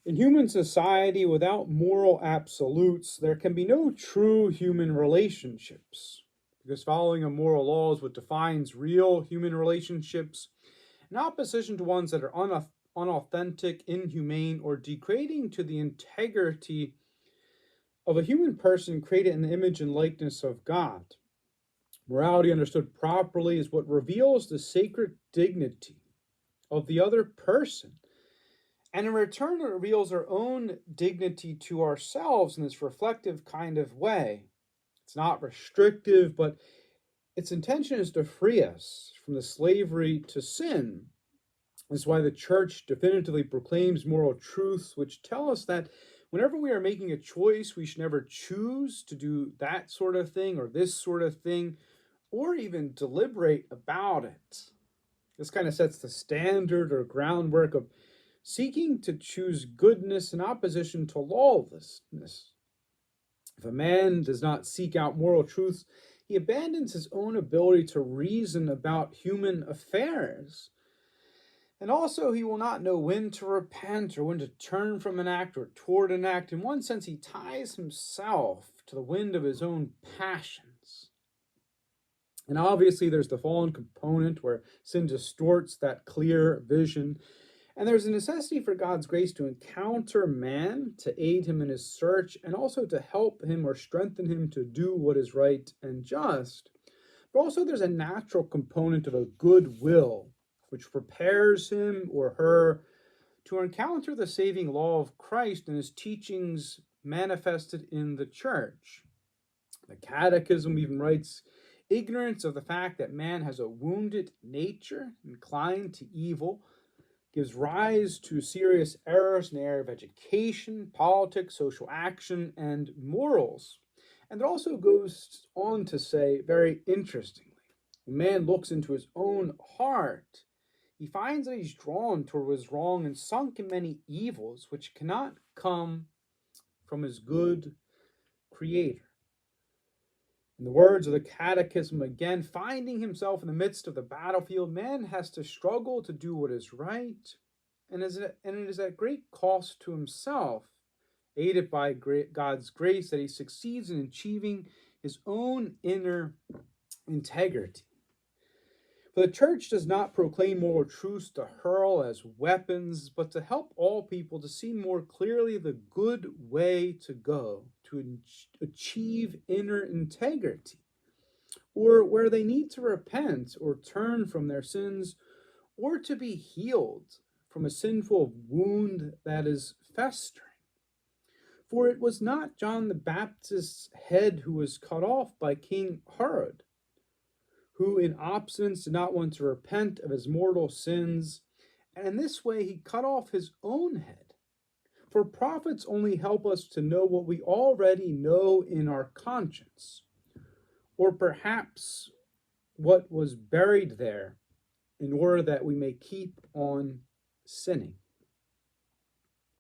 In human society, without moral absolutes, there can be no true human relationships. Because following a moral law is what defines real human relationships, in opposition to ones that are unauthentic, inhumane, or degrading to the integrity of a human person created in the image and likeness of God. Morality, understood properly, is what reveals the sacred dignity of the other person. And in return, it reveals our own dignity to ourselves in this reflective kind of way. It's not restrictive, but its intention is to free us from the slavery to sin. That's why the church definitively proclaims moral truths, which tell us that whenever we are making a choice, we should never choose to do that sort of thing or this sort of thing, or even deliberate about it. This kind of sets the standard or groundwork of seeking to choose goodness in opposition to lawlessness. If a man does not seek out moral truths, he abandons his own ability to reason about human affairs. And also, he will not know when to repent or when to turn from an act or toward an act. In one sense, he ties himself to the wind of his own passions. And obviously, there's the fallen component where sin distorts that clear vision. And there's a necessity for God's grace to encounter man, to aid him in his search, and also to help him or strengthen him to do what is right and just. But also, there's a natural component of a good will, which prepares him or her to encounter the saving law of Christ and his teachings manifested in the church. The Catechism even writes, ignorance of the fact that man has a wounded nature inclined to evil gives rise to serious errors in the area of education, politics, social action, and morals. And it also goes on to say, very interestingly, when man looks into his own heart, he finds that he's drawn toward what is wrong and sunk in many evils which cannot come from his good Creator. In the words of the Catechism, again, finding himself in the midst of the battlefield, man has to struggle to do what is right, and it is at great cost to himself, aided by God's grace, that he succeeds in achieving his own inner integrity. For the church does not proclaim moral truths to hurl as weapons, but to help all people to see more clearly the good way to go, to achieve inner integrity, or where they need to repent or turn from their sins, or to be healed from a sinful wound that is festering. For it was not John the Baptist's head who was cut off by King Herod, who in obstinance did not want to repent of his mortal sins, and in this way he cut off his own head. For prophets only help us to know what we already know in our conscience, or perhaps what was buried there, in order that we may keep on sinning.